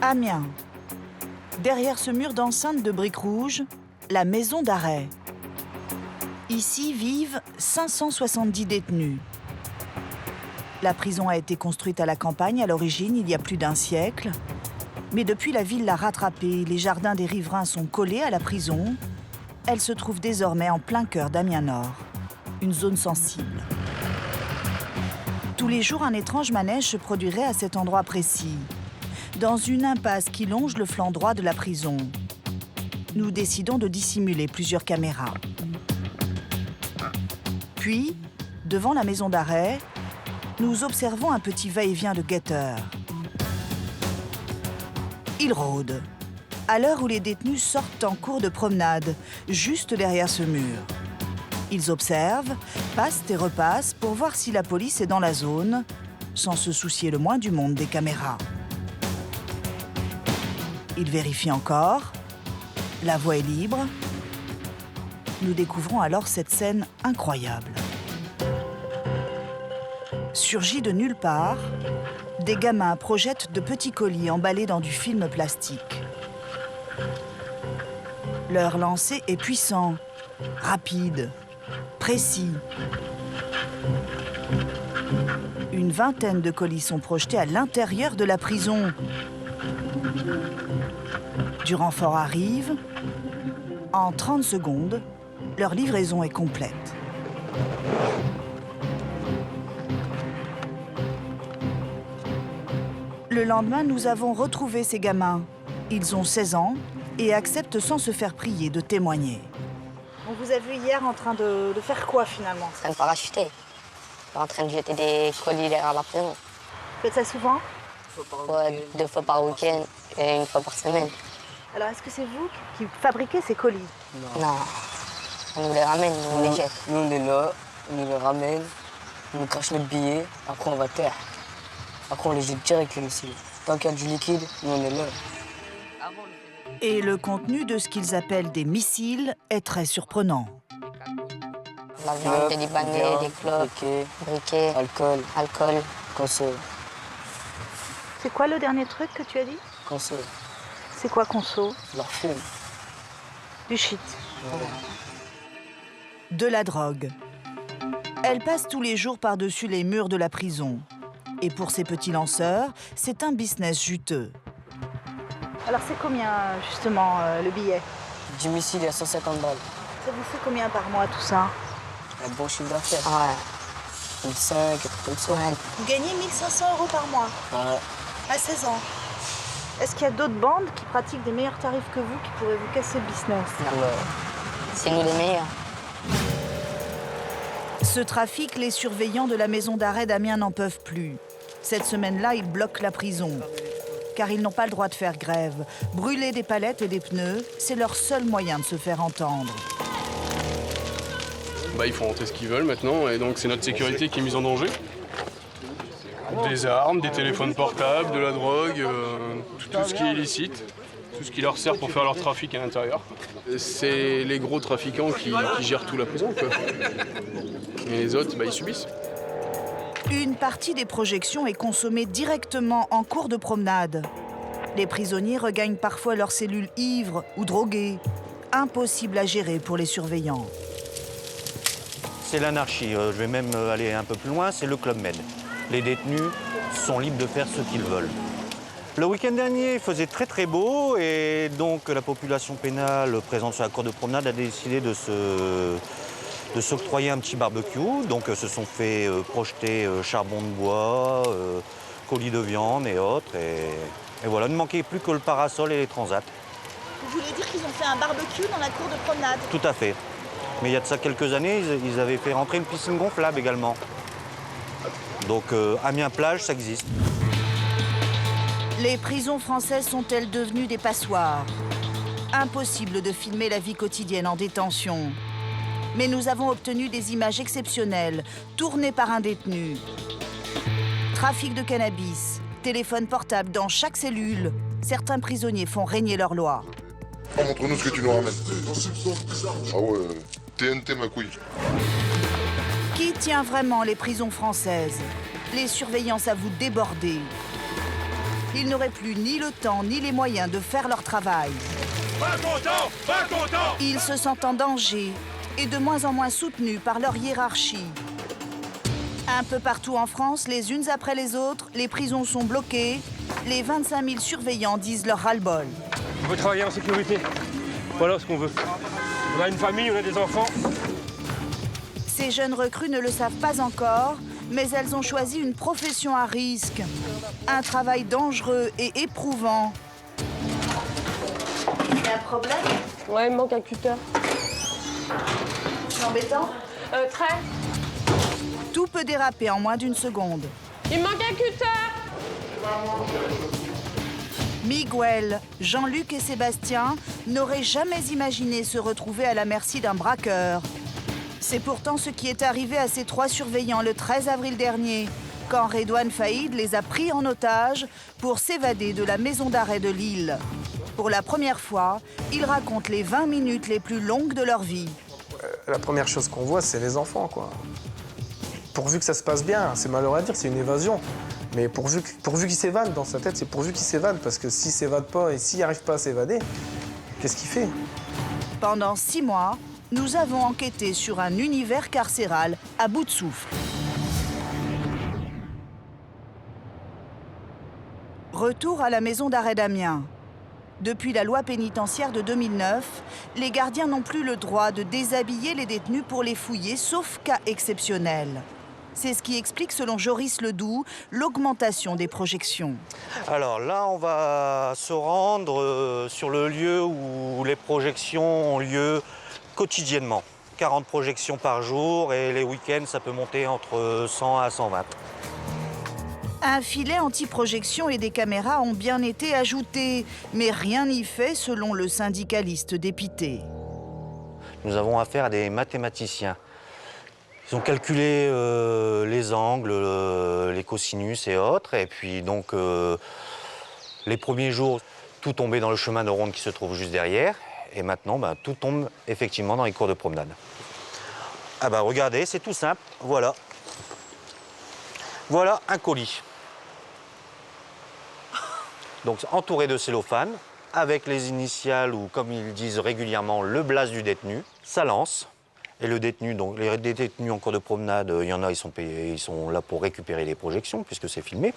Amiens. Derrière ce mur d'enceinte de briques rouges, la maison d'arrêt. Ici vivent 570 détenus. La prison a été construite à la campagne à l'origine, il y a plus d'1 siècle. Mais depuis, la ville l'a rattrapée. Les jardins des riverains sont collés à la prison. Elle se trouve désormais en plein cœur d'Amiens-Nord, une zone sensible. Tous les jours, un étrange manège se produirait à cet endroit précis, dans une impasse qui longe le flanc droit de la prison. Nous décidons de dissimuler plusieurs caméras. Puis, devant la maison d'arrêt, nous observons un petit va-et-vient de guetteurs. Ils rôdent, à l'heure où les détenus sortent en cours de promenade, juste derrière ce mur. Ils observent, passent et repassent pour voir si la police est dans la zone, sans se soucier le moins du monde des caméras. Ils vérifient encore, la voie est libre. Nous découvrons alors cette scène incroyable. Surgis de nulle part, des gamins projettent de petits colis emballés dans du film plastique. Leur lancer est puissant, rapide, précis. Une vingtaine de colis sont projetés à l'intérieur de la prison. Du renfort arrive. En 30 secondes, leur livraison est complète. Le lendemain, nous avons retrouvé ces gamins. Ils ont 16 ans et acceptent sans se faire prier de témoigner. On vous a vu hier en train de faire quoi finalement? En train de parachuter. En train de jeter des colis derrière la prison. Vous faites ça souvent? Ouais, 2 fois par week-end et 1 fois par semaine. Alors est-ce que c'est vous qui fabriquez ces colis? Non. On nous les ramène, nous les jette. Nous on est là, on nous les ramène, on nous crache les billets, après on va terre. Après on les jette direct les missiles. Tant qu'il y a du liquide, nous on est là. Et le contenu de ce qu'ils appellent des missiles est très surprenant. La viande, des libanais, des clopes, briquets, alcool. Conso. C'est quoi le dernier truc que tu as dit? Conso. C'est quoi conso? Leur fume. Du shit. Voilà. De la drogue. Elle passe tous les jours par-dessus les murs de la prison. Et pour ces petits lanceurs, c'est un business juteux. Alors c'est combien justement le billet? 10 missiles à 150 balles. Ça vous fait combien par mois tout ça? Un bon chiffre d'affaires. Ouais. 5, comme ça. Ouais. Vous gagnez 1 500 € par mois Ouais. à 16 ans. Est-ce qu'il y a d'autres bandes qui pratiquent des meilleurs tarifs que vous qui pourraient vous casser le business? Ouais. C'est nous les meilleurs. Ce trafic, les surveillants de la maison d'arrêt d'Amiens n'en peuvent plus. Cette semaine-là, ils bloquent la prison. Car ils n'ont pas le droit de faire grève. Brûler des palettes et des pneus, c'est leur seul moyen de se faire entendre. Ils font rentrer ce qu'ils veulent maintenant, et donc c'est notre sécurité qui est mise en danger. Des armes, des téléphones portables, de la drogue, tout ce qui est illicite, tout ce qui leur sert pour faire leur trafic à l'intérieur. C'est les gros trafiquants qui gèrent tout la prison, quoi. Et les autres, ils subissent. Une partie des projections est consommée directement en cours de promenade. Les prisonniers regagnent parfois leurs cellules ivres ou drogués. Impossible à gérer pour les surveillants. C'est l'anarchie. Je vais même aller un peu plus loin, c'est le Club Med. Les détenus sont libres de faire ce qu'ils veulent. Le week-end dernier, il faisait très très beau et donc la population pénale présente sur la cour de promenade a décidé de s'octroyer un petit barbecue. Donc se sont fait projeter charbon de bois, colis de viande et autres. Et voilà, il ne manquait plus que le parasol et les transats. Vous voulez dire qu'ils ont fait un barbecue dans la cour de promenade? Tout à fait. Mais il y a de ça quelques années, ils avaient fait rentrer une piscine gonflable également. Donc Amiens-Plage, ça existe. Les prisons françaises sont-elles devenues des passoires? Impossible de filmer la vie quotidienne en détention. Mais nous avons obtenu des images exceptionnelles, tournées par un détenu. Trafic de cannabis, téléphone portable dans chaque cellule. Certains prisonniers font régner leur loi. Montre-nous ce que tu nous ramènes. Ah ouais, TNT ma couille. Qui tient vraiment les prisons françaises? Les surveillants s'avouent débordés. Ils n'auraient plus ni le temps ni les moyens de faire leur travail. Pas content, pas content. Ils se sentent en danger et de moins en moins soutenus par leur hiérarchie. Un peu partout en France, les unes après les autres, les prisons sont bloquées. Les 25 000 surveillants disent leur ras-le-bol. On veut travailler en sécurité. Voilà ce qu'on veut. On a une famille, on a des enfants. Ces jeunes recrues ne le savent pas encore, mais elles ont choisi une profession à risque. Un travail dangereux et éprouvant. Il y a un problème? Ouais, il me manque un cutter. C'est embêtant? Très. Tout peut déraper en moins d'une seconde. Il me manque un cutter. Miguel, Jean-Luc et Sébastien n'auraient jamais imaginé se retrouver à la merci d'un braqueur. C'est pourtant ce qui est arrivé à ces 3 surveillants le 13 avril dernier, quand Redouane Faïd les a pris en otage pour s'évader de la maison d'arrêt de Lille. Pour la première fois, ils racontent les 20 minutes les plus longues de leur vie. La première chose qu'on voit, c'est les enfants, quoi. Pourvu que ça se passe bien, c'est malheureux à dire, c'est une évasion. Mais pourvu qu'il s'évade dans sa tête, c'est pourvu qu'il s'évade, parce que s'il s'évade pas et s'il n'arrive pas à s'évader, qu'est-ce qu'il fait? Pendant 6 mois, nous avons enquêté sur un univers carcéral à bout de souffle. Retour à la maison d'arrêt d'Amiens. Depuis la loi pénitentiaire de 2009, les gardiens n'ont plus le droit de déshabiller les détenus pour les fouiller, sauf cas exceptionnel. C'est ce qui explique, selon Joris Ledoux, l'augmentation des projections. Alors là, on va se rendre sur le lieu où les projections ont lieu quotidiennement. 40 projections par jour et les week-ends, ça peut monter entre 100 à 120. Un filet anti-projection et des caméras ont bien été ajoutés, mais rien n'y fait selon le syndicaliste dépité. Nous avons affaire à des mathématiciens. Ils ont calculé les angles, les cosinus et autres. Et puis donc, les premiers jours, tout tombait dans le chemin de ronde qui se trouve juste derrière. Et maintenant, tout tombe effectivement dans les cours de promenade. Ah bah regardez, c'est tout simple, voilà. Voilà un colis. Donc entouré de cellophane, avec les initiales ou comme ils disent régulièrement, le blaze du détenu. Ça lance. Et le détenu, donc les détenus en cours de promenade, il y en a, ils sont payés, ils sont là pour récupérer les projections, puisque c'est filmé.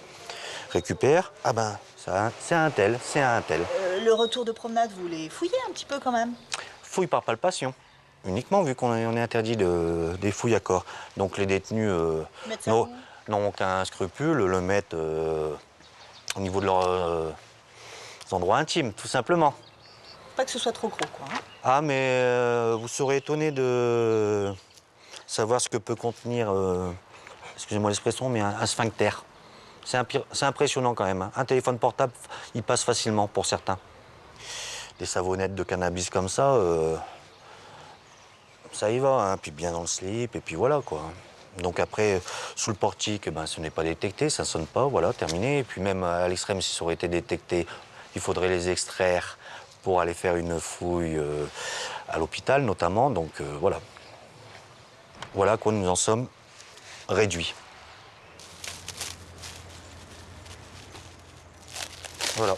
Récupère, ah ben, c'est un tel, c'est un tel. Le retour de promenade, vous les fouillez un petit peu quand même? Fouille par palpation, uniquement, vu qu'on est interdit des fouilles à corps. Donc les détenus n'ont aucun scrupule, le mettent au niveau de leurs endroits intimes, tout simplement. Pas que ce soit trop gros, quoi. Hein. Ah, mais vous serez étonné de savoir ce que peut contenir, excusez-moi l'expression, mais un sphincter. C'est impressionnant quand même. Hein. Un téléphone portable, il passe facilement pour certains. Des savonnettes de cannabis comme ça, ça y va, hein. Puis bien dans le slip, et puis voilà, quoi. Donc après, sous le portique, ce n'est pas détecté, ça ne sonne pas, voilà, terminé. Et puis même à l'extrême, si ça aurait été détecté, il faudrait les extraire pour aller faire une fouille à l'hôpital notamment, donc voilà. Voilà à quoi nous en sommes réduits. Voilà.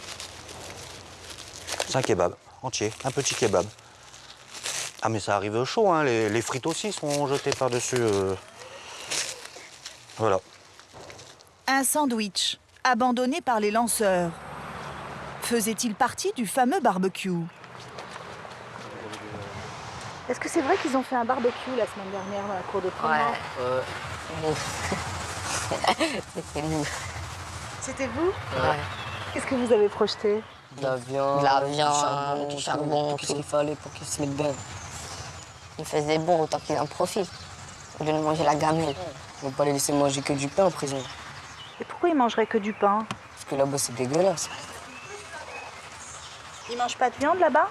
C'est un kebab, entier, un petit kebab. Ah mais ça arrive chaud, hein, les frites aussi sont jetées par-dessus. Voilà. Un sandwich, abandonné par les lanceurs. Faisait-il partie du fameux barbecue? Est-ce que c'est vrai qu'ils ont fait un barbecue la semaine dernière dans la cour de promenade? C'était nous. C'était vous? Ouais. Qu'est-ce que vous avez projeté? De la viande, De la viande, du du charbon, tout ce qu'il fallait pour qu'ils se mettent bien. Il faisait bon, autant qu'ils en profitent. Au lieu de manger la gamelle. On ne va pas les laisser manger que du pain en prison. Et pourquoi ils mangeraient que du pain? Parce que là-bas, c'est dégueulasse. Ils mangent pas de viande là-bas?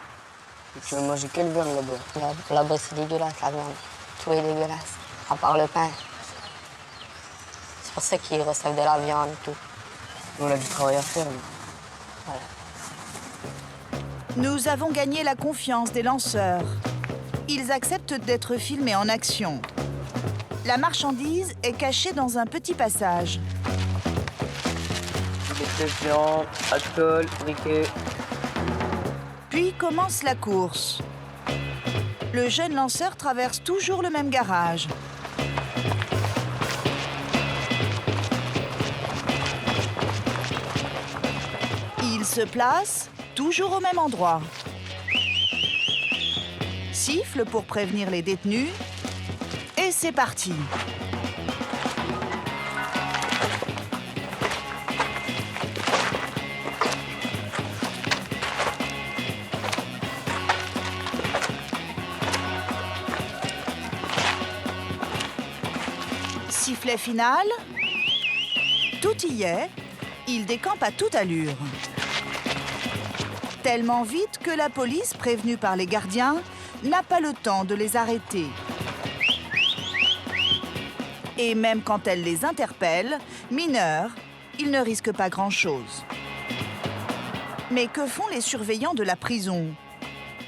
Et tu veux manger quelle viande là-bas? Là-bas, c'est dégueulasse, la viande. Tout est dégueulasse, à part le pain. C'est pour ça qu'ils reçoivent de la viande et tout. Nous, on a du travail à faire. Voilà. Nous avons gagné la confiance des lanceurs. Ils acceptent d'être filmés en action. La marchandise est cachée dans un petit passage. stupéfiants, alcool, briquet. Puis commence la course. Le jeune lanceur traverse toujours le même garage. Il se place toujours au même endroit. Siffle pour prévenir les détenus. Et c'est parti. Sifflet final. Tout y est. Il décampe à toute allure. Tellement vite que la police, prévenue par les gardiens, n'a pas le temps de les arrêter. Et même quand elle les interpelle, mineurs, ils ne risquent pas grand-chose. Mais que font les surveillants de la prison?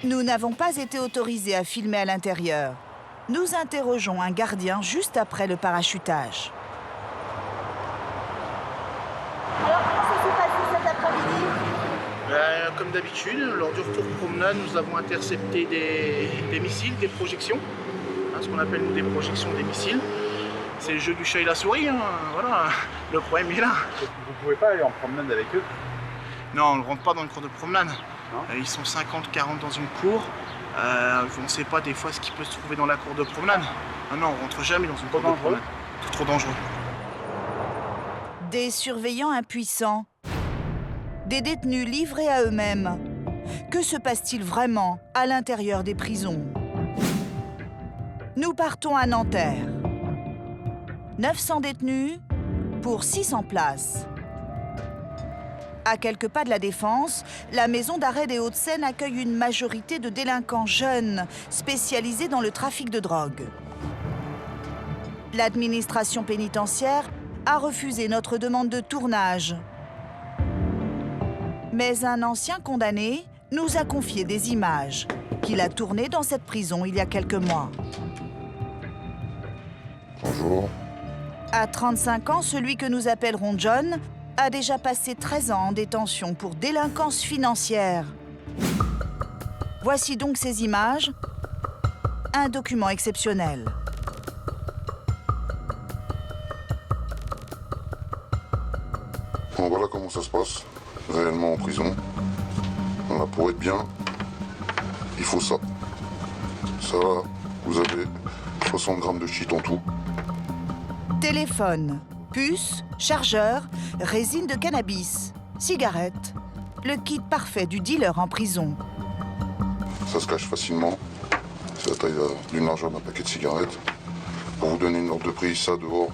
Nous n'avons pas été autorisés à filmer à l'intérieur. Nous interrogeons un gardien juste après le parachutage. Alors, comment ça s'est passé cet après-midi? Comme d'habitude, lors du retour de promenade, nous avons intercepté des missiles, des projections. Ce qu'on appelle nous des projections des missiles. C'est le jeu du chat et la souris, hein, voilà, le problème est là. Vous pouvez pas aller en promenade avec eux? Non, on ne rentre pas dans le cours de promenade. Ils sont 50, 40 dans une cour. On ne sait pas des fois ce qui peut se trouver dans la cour de promenade. Ah non, on rentre jamais dans une cour de promenade. C'est trop dangereux. Des surveillants impuissants. Des détenus livrés à eux-mêmes. Que se passe-t-il vraiment à l'intérieur des prisons? Nous partons à Nanterre. 900 détenus pour 600 places. À quelques pas de la Défense, la maison d'arrêt des Hauts-de-Seine accueille une majorité de délinquants jeunes spécialisés dans le trafic de drogue. L'administration pénitentiaire a refusé notre demande de tournage. Mais un ancien condamné nous a confié des images qu'il a tournées dans cette prison il y a quelques mois. Bonjour. À 35 ans, celui que nous appellerons John a déjà passé 13 ans en détention pour délinquance financière. Voici donc ces images, un document exceptionnel. Bon, voilà comment ça se passe, réellement en prison. Voilà, pour être bien, il faut ça. Ça, vous avez 60 grammes de shit en tout. Téléphone, puce, chargeur, résine de cannabis, cigarette. Le kit parfait du dealer en prison. Ça se cache facilement. C'est la taille d'une largeur d'un paquet de cigarettes. Pour vous donner une ordre de prix, ça dehors,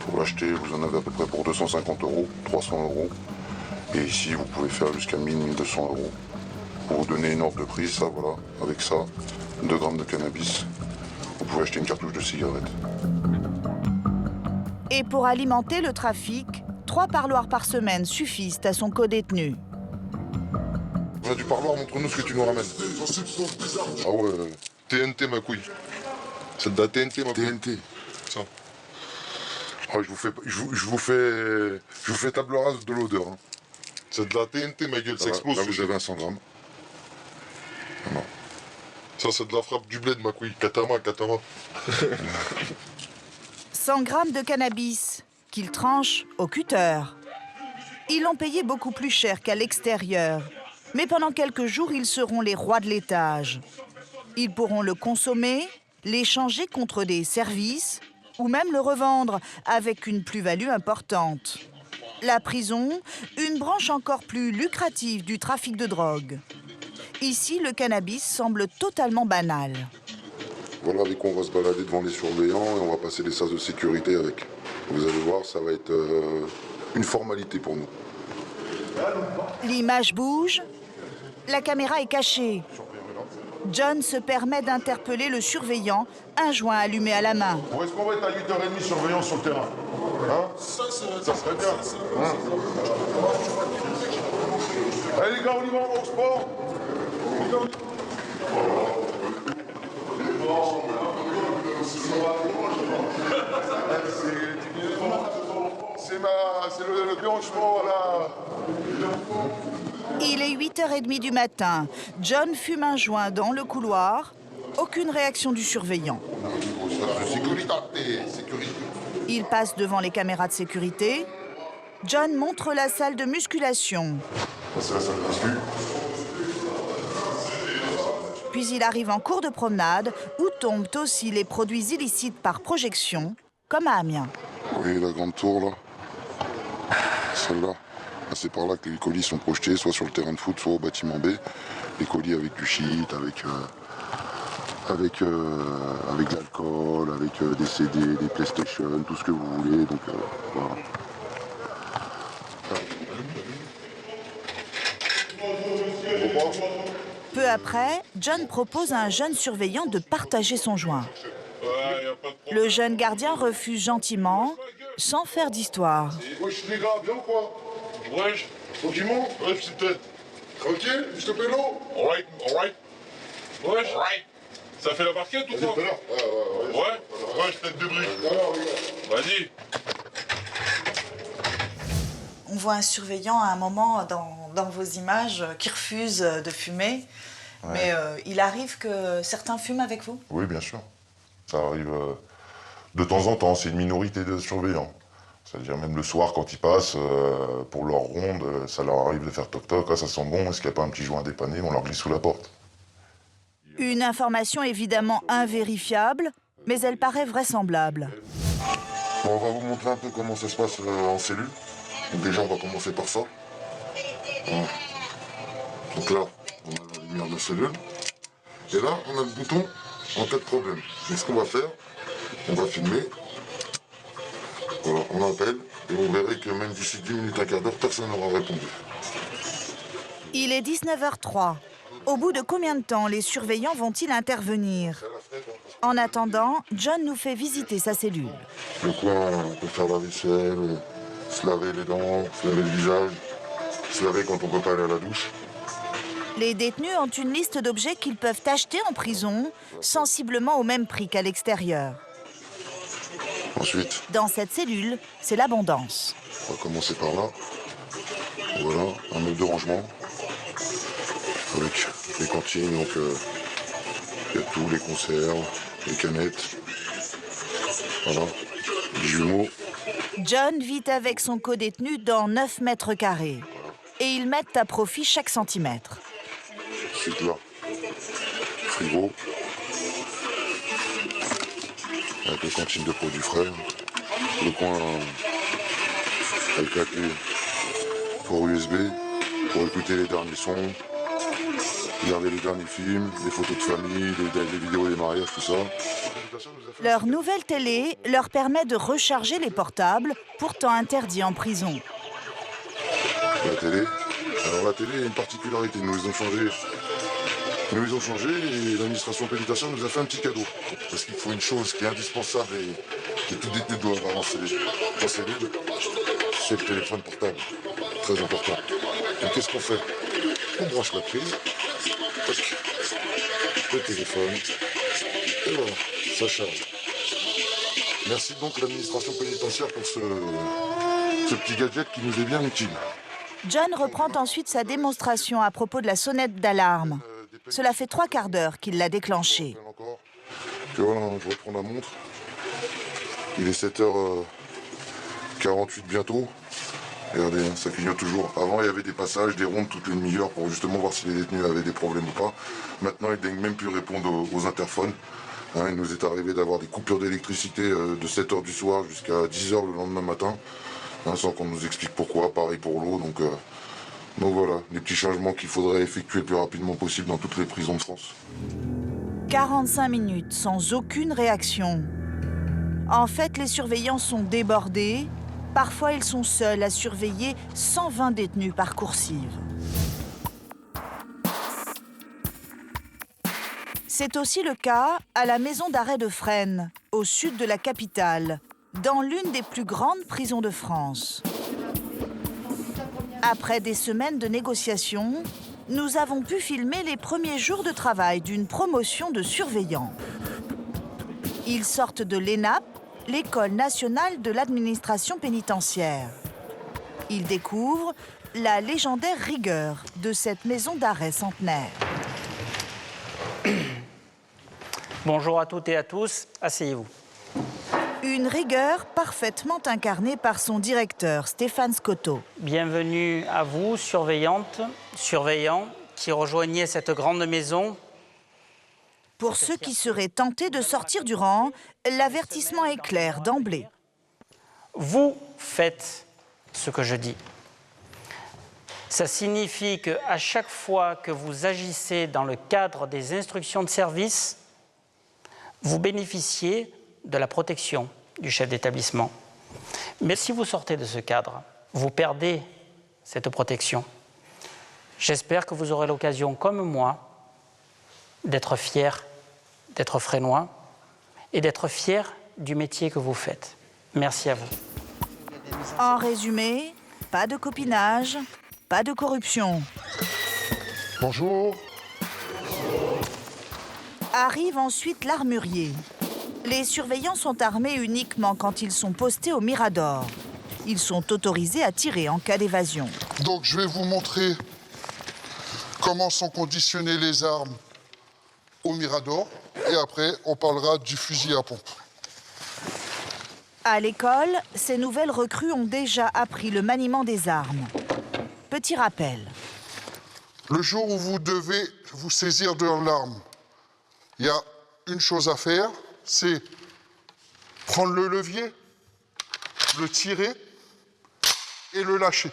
pour l'acheter, vous en avez à peu près pour 250 €, 300 €. Et ici, vous pouvez faire jusqu'à 1000, 1200 €. Pour vous donner une ordre de prix, ça, voilà, avec ça, 2 grammes de cannabis, vous pouvez acheter une cartouche de cigarette. Et pour alimenter le trafic, 3 parloirs par semaine suffisent à son codétenu. On a du parloir, montre-nous ce que tu nous ramènes. Ah ouais, TNT ma couille. C'est de la TNT ma couille. TNT. Ça. Ah, je vous fais table rase de l'odeur. Hein. C'est de la TNT ma gueule, ça explose. Là vous avez un 100 grammes. Non. Ça c'est de la frappe du bled ma couille. Katama. 100 grammes de cannabis qu'ils tranchent au cutter. Ils l'ont payé beaucoup plus cher qu'à l'extérieur. Mais pendant quelques jours, ils seront les rois de l'étage. Ils pourront le consommer, l'échanger contre des services ou même le revendre avec une plus-value importante. La prison, une branche encore plus lucrative du trafic de drogue. Ici, le cannabis semble totalement banal. Voilà avec quoi on va se balader devant les surveillants et on va passer les sas de sécurité avec. Vous allez voir, ça va être une formalité pour nous. L'image bouge, la caméra est cachée. John se permet d'interpeller le surveillant, un joint allumé à la main. Où est-ce qu'on va être à 8h30 surveillant sur le terrain? Hein? Ça serait bien. Hein? Allez les gars, on y va au sport. C'est le déhanchement, voilà. Il est 8h30 du matin. John fume un joint dans le couloir. Aucune réaction du surveillant. Sécurité. Il passe devant les caméras de sécurité. John montre la salle de musculation. C'est la salle de muscu. Puis il arrive en cours de promenade où tombent aussi les produits illicites par projection, comme à Amiens. Oui, la grande tour, là. Celle-là. C'est par là que les colis sont projetés, soit sur le terrain de foot, soit au bâtiment B. Les colis avec du shit, avec de l'alcool, avec des CD, des PlayStation, tout ce que vous voulez. Donc voilà. Peu après, John propose à un jeune surveillant de partager son joint. Le jeune gardien refuse gentiment, sans faire d'histoire. Wesh les gars, bien ou quoi? Wesh, tranquillement? Ouais, petite tête. Tranquille, je te paie l'eau? Alright. Wesh, ça fait la barquette ou quoi? Ouais, je tête de brique. Vas-y. On voit un surveillant à un moment dans vos images qui refuse de fumer. Ouais. Mais il arrive que certains fument avec vous? Oui, bien sûr. Ça arrive de temps en temps. C'est une minorité de surveillants. C'est-à-dire même le soir, quand ils passent pour leur ronde, ça leur arrive de faire toc-toc. Ah, ça sent bon, est-ce qu'il n'y a pas un petit joint dépanné? On leur glisse sous la porte. Une information évidemment invérifiable, mais elle paraît vraisemblable. Bon, on va vous montrer un peu comment ça se passe en cellule. Donc déjà, on va commencer par ça. Voilà. Donc là, on a la lumière de la cellule. Et là, on a le bouton en cas de problème. Et ce qu'on va faire, on va filmer. Voilà, on appelle et vous verrez que même d'ici 10 minutes, un quart d'heure, personne n'aura répondu. Il est 19h03. Au bout de combien de temps les surveillants vont-ils intervenir? En attendant, John nous fait visiter sa cellule. Le coin, on peut faire la vaisselle, se laver les dents, se laver le visage, se laver quand on ne peut pas aller à la douche. Les détenus ont une liste d'objets qu'ils peuvent acheter en prison, sensiblement au même prix qu'à l'extérieur. Ensuite, dans cette cellule, c'est l'abondance. On va commencer par là. Voilà, un meuble de rangement. Avec les cantines, donc il y a tout, les conserves, les canettes. Voilà, les jumeaux. John vit avec son codétenu dans 9 mètres carrés. Et ils mettent à profit chaque centimètre. Ensuite là, frigo. Avec les cantines de produits frais. Le coin avec la clé pour USB, pour écouter les derniers sons, regarder les derniers films, les photos de famille, les vidéos des mariages, tout ça. Leur nouvelle télé leur permet de recharger les portables, pourtant interdits en prison. La télé. Alors la télé a une particularité, nous les ont changé. Nous les ont changé et l'administration pénitentiaire nous a fait un petit cadeau. Parce qu'il faut une chose qui est indispensable et que tout détenu doit avoir en cellule, c'est le téléphone portable. Très important. Donc qu'est-ce qu'on fait? On branche la prise, le téléphone, et voilà, ça charge. Merci donc à l'administration pénitentiaire pour ce petit gadget qui nous est bien utile. John reprend ensuite sa démonstration à propos de la sonnette d'alarme. Cela fait 3 quarts d'heure qu'il l'a déclenchée. Puis voilà, je reprends la montre. Il est 7h48 bientôt. Regardez, ça clignote toujours. Avant, il y avait des passages, des rondes toutes les demi-heures pour justement voir si les détenus avaient des problèmes ou pas. Maintenant, ils ne daignent même plus répondre aux interphones. Hein, il nous est arrivé d'avoir des coupures d'électricité de 7h du soir jusqu'à 10h le lendemain matin. Hein, sans qu'on nous explique pourquoi, pareil pour l'eau. Donc voilà, des petits changements qu'il faudrait effectuer le plus rapidement possible dans toutes les prisons de France. 45 minutes sans aucune réaction. En fait, les surveillants sont débordés. Parfois, ils sont seuls à surveiller 120 détenus par coursive. C'est aussi le cas à la maison d'arrêt de Fresnes, au sud de la capitale, dans l'une des plus grandes prisons de France. Après des semaines de négociations, nous avons pu filmer les premiers jours de travail d'une promotion de surveillants. Ils sortent de l'ENAP, l'École nationale de l'administration pénitentiaire. Ils découvrent la légendaire rigueur de cette maison d'arrêt centenaire. Bonjour à toutes et à tous, asseyez-vous. Une rigueur parfaitement incarnée par son directeur, Stéphane Scotto. Bienvenue à vous, surveillantes, surveillants, qui rejoignez cette grande maison. Pour ceux qui seraient tentés de sortir du rang, l'avertissement est clair d'emblée. Vous faites ce que je dis. Ça signifie qu'à chaque fois que vous agissez dans le cadre des instructions de service, vous bénéficiez de la protection du chef d'établissement. Mais si vous sortez de ce cadre, vous perdez cette protection. J'espère que vous aurez l'occasion, comme moi, d'être fier d'être fresnois et d'être fier du métier que vous faites. Merci à vous. En résumé, pas de copinage, pas de corruption. Bonjour. Arrive ensuite l'armurier. Les surveillants sont armés uniquement quand ils sont postés au Mirador. Ils sont autorisés à tirer en cas d'évasion. Donc je vais vous montrer comment sont conditionnées les armes au Mirador. Et après, on parlera du fusil à pompe. À l'école, ces nouvelles recrues ont déjà appris le maniement des armes. Petit rappel. Le jour où vous devez vous saisir de l'arme, il y a une chose à faire, c'est prendre le levier, le tirer et le lâcher.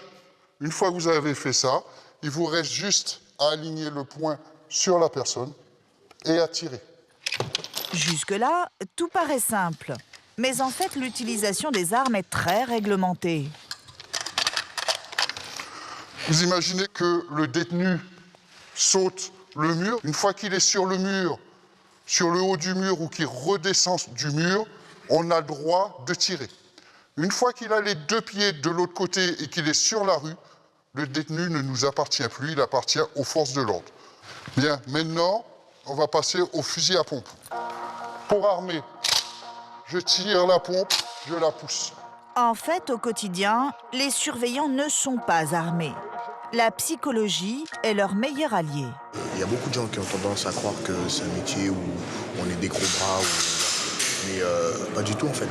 Une fois que vous avez fait ça, il vous reste juste à aligner le poing sur la personne et à tirer. Jusque-là, tout paraît simple. Mais en fait, l'utilisation des armes est très réglementée. Vous imaginez que le détenu saute le mur. Une fois qu'il est sur le mur, sur le haut du mur ou qu'il redescend du mur, on a le droit de tirer. Une fois qu'il a les deux pieds de l'autre côté et qu'il est sur la rue, le détenu ne nous appartient plus, il appartient aux forces de l'ordre. Bien, maintenant, on va passer au fusil à pompe. Pour armer, je tire la pompe, je la pousse. En fait, au quotidien, les surveillants ne sont pas armés. La psychologie est leur meilleur allié. Il y a beaucoup de gens qui ont tendance à croire que c'est un métier où on est des gros bras, mais pas du tout en fait.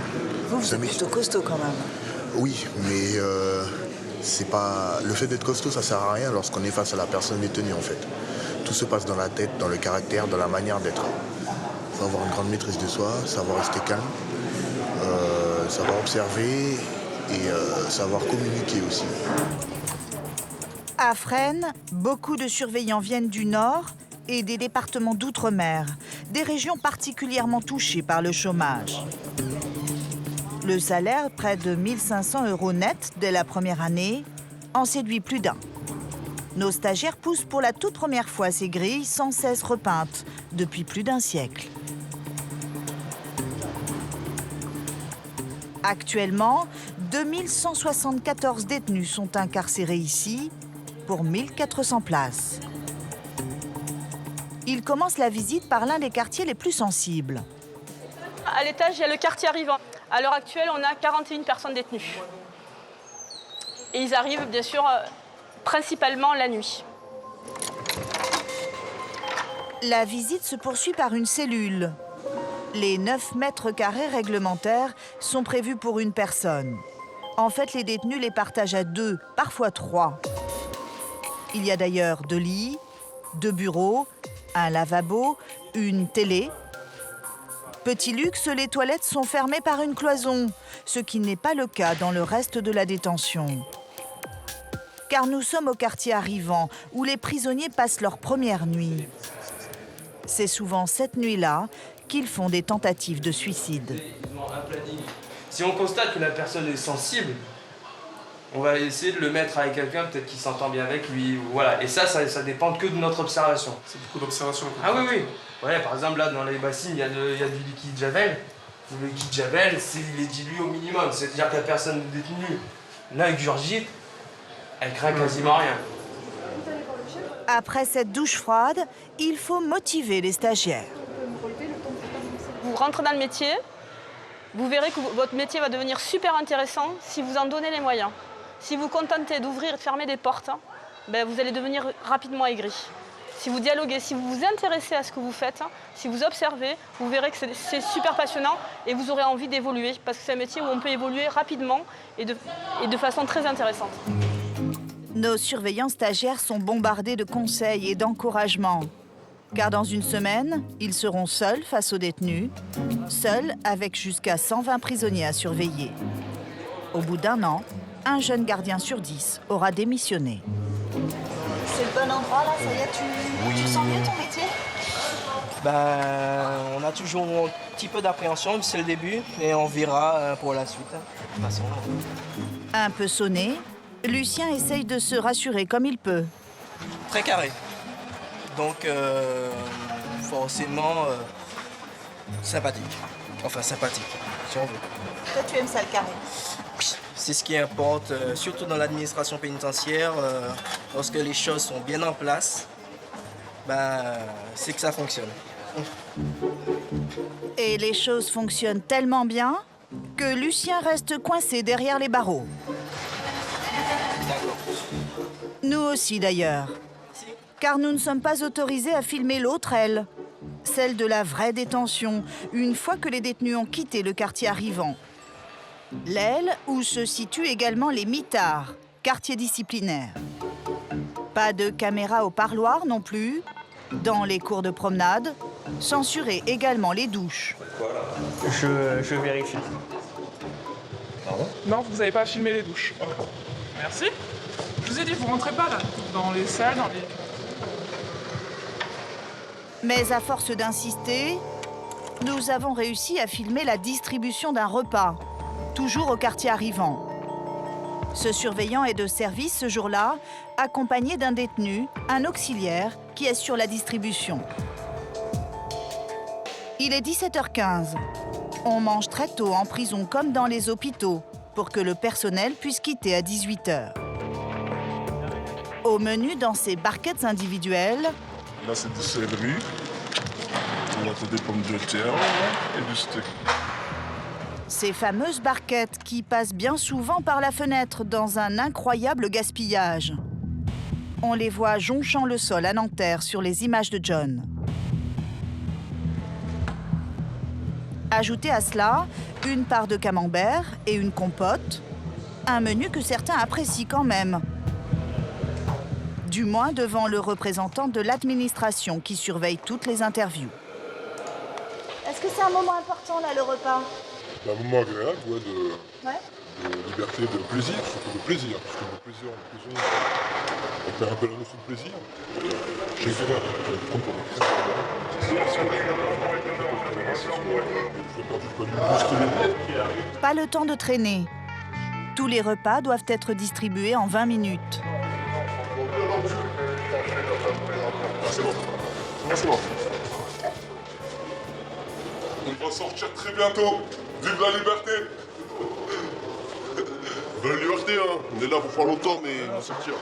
Vous êtes plutôt costaud quand même. Oui, mais c'est pas... le fait d'être costaud, ça sert à rien lorsqu'on est face à la personne détenue en fait. Tout se passe dans la tête, dans le caractère, dans la manière d'être. Il faut avoir une grande maîtrise de soi, savoir rester calme, savoir observer et savoir communiquer aussi. À Fresnes, beaucoup de surveillants viennent du Nord et des départements d'outre-mer, des régions particulièrement touchées par le chômage. Le salaire, près de 1 500 € net dès la première année, en séduit plus d'un. Nos stagiaires poussent pour la toute première fois ces grilles sans cesse repeintes depuis plus d'un siècle. Actuellement, 2174 détenus sont incarcérés ici pour 1400 places. Ils commencent la visite par l'un des quartiers les plus sensibles. À l'étage, il y a le quartier arrivant. À l'heure actuelle, on a 41 personnes détenues. Et ils arrivent, bien sûr, principalement la nuit. La visite se poursuit par une cellule. Les 9 mètres carrés réglementaires sont prévus pour une personne. En fait, les détenus les partagent à 2, parfois 3. Il y a d'ailleurs 2 lits, 2 bureaux, un lavabo, une télé. Petit luxe, les toilettes sont fermées par une cloison, ce qui n'est pas le cas dans le reste de la détention. Car nous sommes au quartier arrivant, où les prisonniers passent leur première nuit. C'est souvent cette nuit-là qu'ils font des tentatives de suicide. Si on constate que la personne est sensible, on va essayer de le mettre avec quelqu'un peut-être qui s'entend bien avec lui. Voilà. Et ça dépend que de notre observation. C'est beaucoup d'observation. Ah oui, oui. Ouais, par exemple, là, dans les bassines, il y a du liquide Javel. Le liquide Javel, il est dilué au minimum. C'est-à-dire que la personne détenue l'ingurgite, elle craint quasiment rien. Après cette douche froide, il faut motiver les stagiaires. Vous rentrez dans le métier, vous verrez que votre métier va devenir super intéressant si vous en donnez les moyens. Si vous vous contentez d'ouvrir et de fermer des portes, ben, vous allez devenir rapidement aigri. Si vous dialoguez, si vous vous intéressez à ce que vous faites, si vous observez, vous verrez que c'est super passionnant et vous aurez envie d'évoluer parce que c'est un métier où on peut évoluer rapidement et de façon très intéressante. Nos surveillants stagiaires sont bombardés de conseils et d'encouragements. Car dans une semaine, ils seront seuls face aux détenus, seuls avec jusqu'à 120 prisonniers à surveiller. Au bout d'un an, un jeune gardien sur 10 aura démissionné. C'est le bon endroit là, ça y est, tu sens mieux ton métier? On a toujours un petit peu d'appréhension, c'est le début, et on verra pour la suite. De toute façon. Un peu sonné, Lucien essaye de se rassurer comme il peut. Très carré. Donc forcément sympathique. Enfin sympathique, si on veut. Toi tu aimes ça le carré? C'est ce qui importe, surtout dans l'administration pénitentiaire, lorsque les choses sont bien en place, c'est que ça fonctionne. Et les choses fonctionnent tellement bien que Lucien reste coincé derrière les barreaux. Nous aussi d'ailleurs. Car nous ne sommes pas autorisés à filmer l'autre aile, celle de la vraie détention, une fois que les détenus ont quitté le quartier arrivant. L'aile où se situent également les mitards, quartier disciplinaire. Pas de caméra au parloir non plus, dans les cours de promenade, censurer également les douches. Je vérifie. Pardon? Non, vous n'avez pas filmé les douches. Merci. Je vous ai dit, vous rentrez pas là, dans les salles, dans les... Mais à force d'insister, nous avons réussi à filmer la distribution d'un repas, toujours au quartier arrivant. Ce surveillant est de service ce jour-là, accompagné d'un détenu, un auxiliaire, qui assure la distribution. Il est 17h15. On mange très tôt en prison comme dans les hôpitaux, pour que le personnel puisse quitter à 18h. Au menu, dans ces barquettes individuelles, là, c'est du céleri. Là, c'est des pommes de terre et du steak. Ces fameuses barquettes qui passent bien souvent par la fenêtre dans un incroyable gaspillage. On les voit jonchant le sol à Nanterre sur les images de John. Ajoutez à cela une part de camembert et une compote, un menu que certains apprécient quand même. Du moins devant le représentant de l'administration qui surveille toutes les interviews. Est-ce que c'est un moment important là, le repas? C'est un moment agréable, ouais, de liberté, de plaisir, surtout de plaisir. Parce que le plaisir en prison, on perd un peu la notion de plaisir. J'ai fait Pas le temps de traîner. Tous les repas doivent être distribués en 20 minutes. C'est bon. C'est bon. On va sortir très bientôt. Vive la liberté. Vive la liberté, hein. On est là pour faire longtemps, mais on va sortir.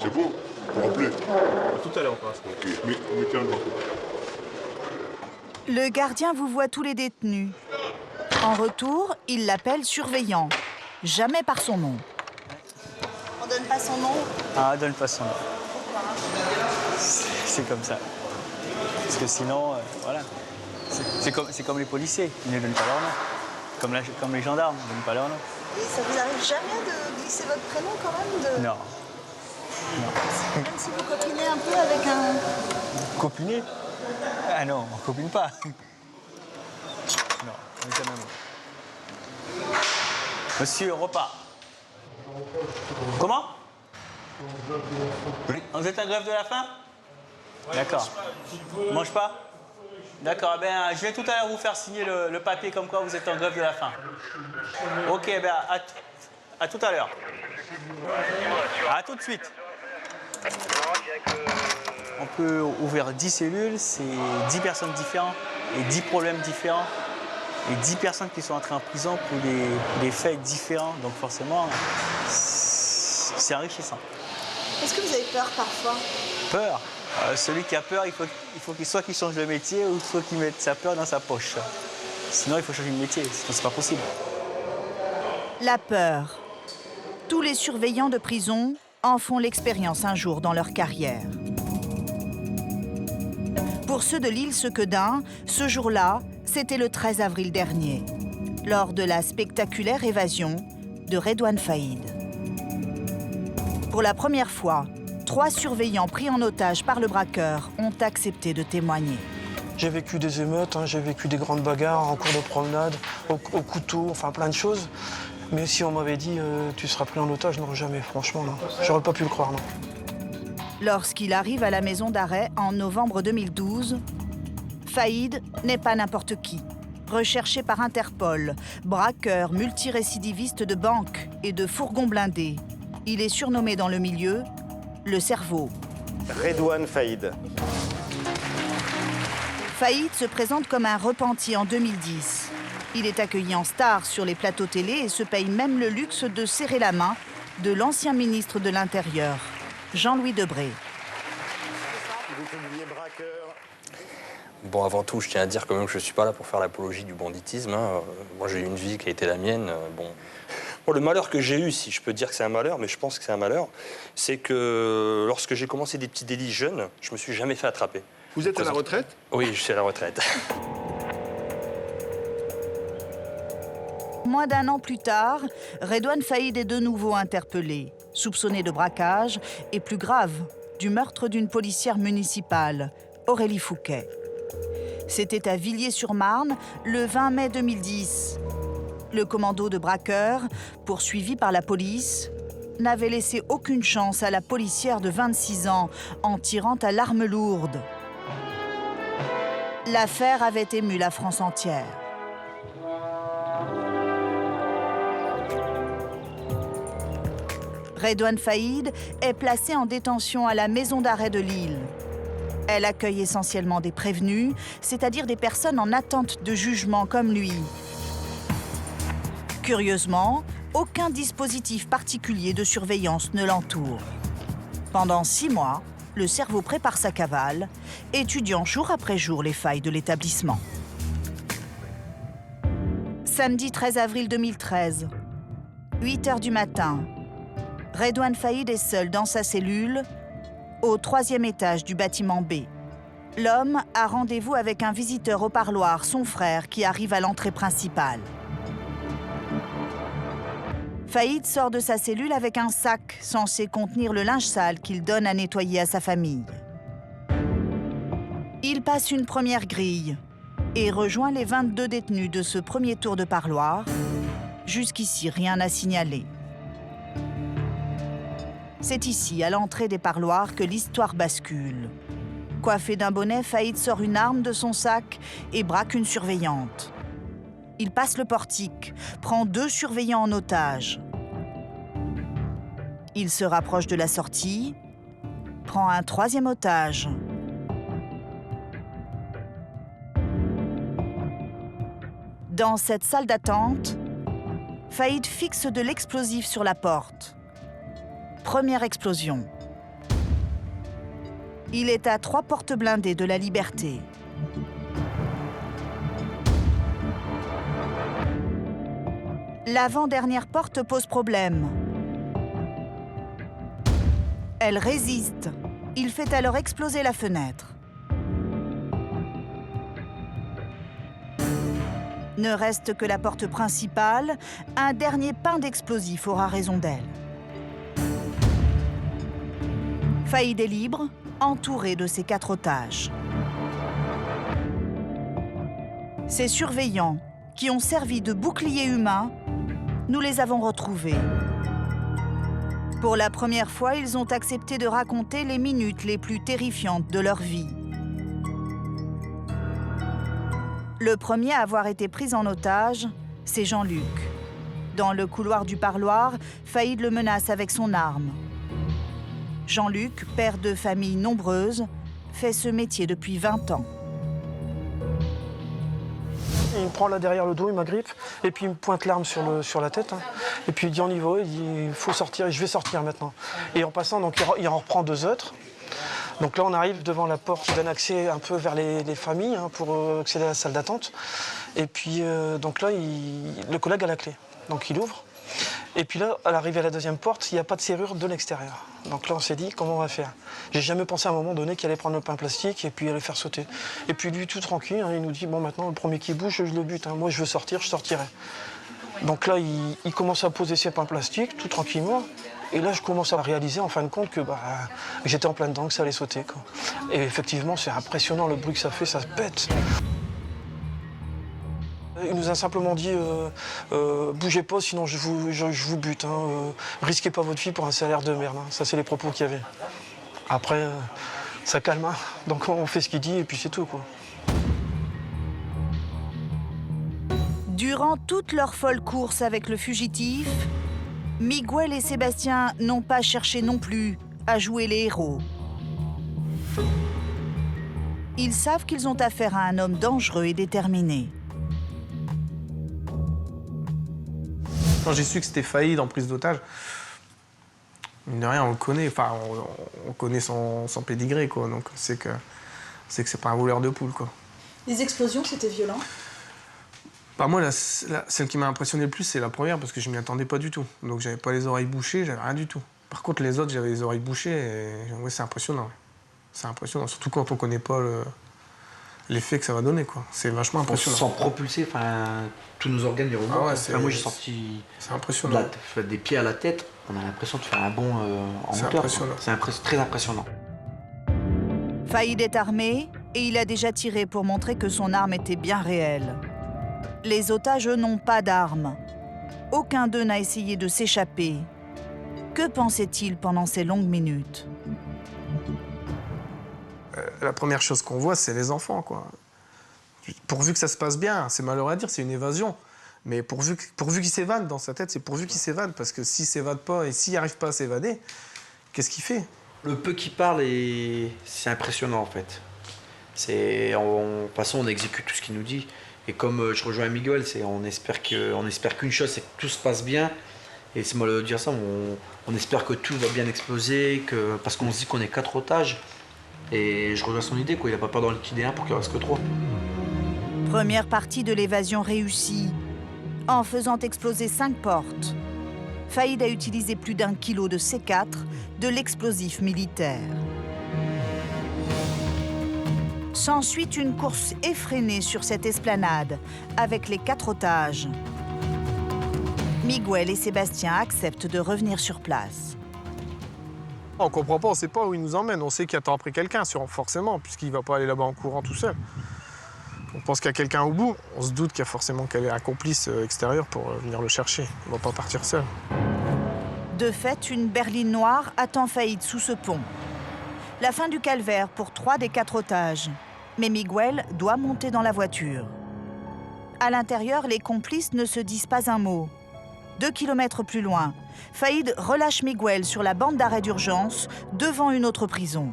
C'est beau. Pour rappeler. Tout à l'heure, on passe. Ok, mettez un drapeau. Le gardien vous voit tous les détenus. En retour, il l'appelle surveillant. Jamais par son nom. On donne pas son nom? Ah, donne pas son nom. C'est comme ça. Parce que sinon, voilà. C'est comme les policiers, ils ne donnent pas leur nom. Comme les gendarmes, ils ne donnent pas leur nom. Et ça vous arrive jamais de glisser votre prénom quand même Non. Même si vous copinez un peu avec un... Copiner? Ah non, on copine pas. Non, on est jamais mot. Monsieur, repas. Comment? Vous êtes en grève de la faim? D'accord. Mange pas? D'accord, eh ben, je vais tout à l'heure vous faire signer le papier comme quoi vous êtes en grève de la faim. Ok, ben, à tout à l'heure. À tout de suite. On peut ouvrir 10 cellules, c'est 10 personnes différentes et 10 problèmes différents. Et 10 personnes qui sont entrées en prison pour des faits différents. Donc forcément, c'est enrichissant. Est-ce que vous avez peur parfois? Peur? Celui qui a peur, il faut qu'il change de métier ou soit qu'il mette sa peur dans sa poche. Sinon, il faut changer de métier, sinon c'est pas possible. La peur. Tous les surveillants de prison en font l'expérience un jour dans leur carrière. Pour ceux de l'île Sequedin, ce jour-là, c'était le 13 avril dernier, lors de la spectaculaire évasion de Redouane Faïd. Pour la première fois, 3 surveillants pris en otage par le braqueur ont accepté de témoigner. J'ai vécu des émeutes, j'ai vécu des grandes bagarres en cours de promenade, au couteau, enfin plein de choses. Mais si on m'avait dit tu seras pris en otage, non, jamais, franchement, non. J'aurais pas pu le croire, non. Lorsqu'il arrive à la maison d'arrêt en novembre 2012, Faïd n'est pas n'importe qui. Recherché par Interpol, braqueur multirécidiviste de banques et de fourgons blindés, il est surnommé dans le milieu le cerveau. Redouane Faïd. Faïd se présente comme un repenti en 2010. Il est accueilli en star sur les plateaux télé et se paye même le luxe de serrer la main de l'ancien ministre de l'Intérieur, Jean-Louis Debré. Bon, avant tout, je tiens à dire quand même que je ne suis pas là pour faire l'apologie du banditisme. Moi, j'ai eu une vie qui a été la mienne. Bon, le malheur que j'ai eu, si je peux dire que c'est un malheur, mais je pense que c'est un malheur, c'est que lorsque j'ai commencé des petits délits jeunes, je ne me suis jamais fait attraper. Vous êtes à la retraite? Oui, je suis à la retraite. Moins d'1 an plus tard, Redouane Faïd est de nouveau interpellé, soupçonné de braquage et, plus grave, du meurtre d'une policière municipale, Aurélie Fouquet. C'était à Villiers-sur-Marne, le 20 mai 2010. Le commando de braqueurs, poursuivi par la police, n'avait laissé aucune chance à la policière de 26 ans en tirant à l'arme lourde. L'affaire avait ému la France entière. Redouane Faïd est placé en détention à la maison d'arrêt de Lille. Elle accueille essentiellement des prévenus, c'est-à-dire des personnes en attente de jugement comme lui. Curieusement, aucun dispositif particulier de surveillance ne l'entoure. Pendant 6 mois, le cerveau prépare sa cavale, étudiant jour après jour les failles de l'établissement. Samedi 13 avril 2013, 8h du matin, Redouane Faïd est seul dans sa cellule, au 3e étage du bâtiment B. L'homme a rendez-vous avec un visiteur au parloir, son frère, qui arrive à l'entrée principale. Faïd sort de sa cellule avec un sac censé contenir le linge sale qu'il donne à nettoyer à sa famille. Il passe une première grille et rejoint les 22 détenus de ce premier tour de parloir. Jusqu'ici, rien à signaler. C'est ici, à l'entrée des parloirs, que l'histoire bascule. Coiffé d'un bonnet, Faïd sort une arme de son sac et braque une surveillante. Il passe le portique, prend 2 surveillants en otage. Il se rapproche de la sortie, prend un 3e otage. Dans cette salle d'attente, Faïd fixe de l'explosif sur la porte. Première explosion. Il est à 3 portes blindées de la liberté. L'avant-dernière porte pose problème. Elle résiste. Il fait alors exploser la fenêtre. Ne reste que la porte principale. Un dernier pain d'explosif aura raison d'elle. Faïd est libre, entouré de ses 4 otages. Ces surveillants, qui ont servi de bouclier humain, nous les avons retrouvés. Pour la première fois, ils ont accepté de raconter les minutes les plus terrifiantes de leur vie. Le premier à avoir été pris en otage, c'est Jean-Luc. Dans le couloir du parloir, Faïd le menace avec son arme. Jean-Luc, père de famille nombreuse, fait ce métier depuis 20 ans. Il me prend là derrière le dos, il m'agrippe, et puis il me pointe l'arme sur la tête. Et puis il dit on y va, il dit il faut sortir, je vais sortir maintenant. Et en passant, donc, il en reprend 2 autres. Donc là on arrive devant la porte qui donne accès un peu vers les familles pour accéder à la salle d'attente. Et puis donc là, le collègue a la clé. Donc il ouvre. Et puis là, à l'arrivée à la deuxième porte, il n'y a pas de serrure de l'extérieur. Donc là, on s'est dit, comment on va faire? J'ai jamais pensé à un moment donné qu'il allait prendre le pain plastique et puis aller faire sauter. Et puis lui, tout tranquille, hein, il nous dit, bon, maintenant, le premier qui bouge, je le bute. Hein. Moi, je veux sortir, je sortirai. Donc là, il commence à poser ses pains plastiques, tout tranquillement. Et là, je commence à réaliser, en fin de compte, que j'étais en plein dedans, que ça allait sauter, quoi. Et effectivement, c'est impressionnant le bruit que ça fait, ça se pète. Il nous a simplement dit bougez pas, sinon je vous bute. Hein, risquez pas votre vie pour un salaire de merde. Hein. Ça, c'est les propos qu'il y avait. Après, ça calme. Hein. Donc on fait ce qu'il dit et puis c'est tout, quoi. Durant toute leur folle course avec le fugitif, Miguel et Sébastien n'ont pas cherché non plus à jouer les héros. Ils savent qu'ils ont affaire à un homme dangereux et déterminé. Quand j'ai su que c'était Faïd en prise d'otage, mine de rien, on le connaît. Enfin, on connaît son pédigré, quoi. Donc c'est que c'est pas un voleur de poule, quoi. Les explosions, c'était violent? Moi, celle qui m'a impressionné le plus, c'est la première, parce que je m'y attendais pas du tout. Donc j'avais pas les oreilles bouchées, j'avais rien du tout. Par contre, les autres, j'avais les oreilles bouchées, et ouais, c'est impressionnant. C'est impressionnant, surtout quand on connaît pas l'effet que ça va donner, quoi. C'est vachement impressionnant. On se sent propulsé, tous nos organes, ils remontent. Ah ouais, moi, j'ai sorti c'est impressionnant. Des pieds à la tête, on a l'impression de faire un bond en hauteur. Impressionnant. C'est très impressionnant. Faïd est armé et il a déjà tiré pour montrer que son arme était bien réelle. Les otages, eux, n'ont pas d'armes. Aucun d'eux n'a essayé de s'échapper. Que pensait-il pendant ces longues minutes? La première chose qu'on voit, c'est les enfants, quoi. Pourvu que ça se passe bien, c'est malheureux à dire, c'est une évasion. Mais pourvu qu'il s'évade dans sa tête, c'est pourvu qu'il s'évade. Parce que s'il s'évade pas et s'il n'arrive pas à s'évader, qu'est-ce qu'il fait? Le peu qu'il parle, c'est impressionnant, en fait. De toute façon, on exécute tout ce qu'il nous dit. Et comme je rejoins Miguel, on espère qu'une chose, c'est que tout se passe bien. Et c'est malheureux de dire ça, on espère que tout va bien exploser, parce qu'on se dit qu'on est 4 otages. Et je rejoins son idée, quoi. Il n'a pas peur d'en liquider un pour qu'il ne reste que 3. Première partie de l'évasion réussie. En faisant exploser 5 portes, Faïd a utilisé plus d'1 kilo de C4, de l'explosif militaire. S'ensuit une course effrénée sur cette esplanade, avec les 4 otages. Miguel et Sébastien acceptent de revenir sur place. On comprend pas, on sait pas où il nous emmène. On sait qu'il attend après quelqu'un, forcément, puisqu'il va pas aller là-bas en courant tout seul. On pense qu'il y a quelqu'un au bout. On se doute qu'il y a forcément un complice extérieur pour venir le chercher. Il va pas partir seul. De fait, une berline noire attend Faïd sous ce pont. La fin du calvaire pour 3 des 4 otages. Mais Miguel doit monter dans la voiture. À l'intérieur, les complices ne se disent pas un mot. 2 kilomètres plus loin, Faïd relâche Miguel sur la bande d'arrêt d'urgence devant une autre prison.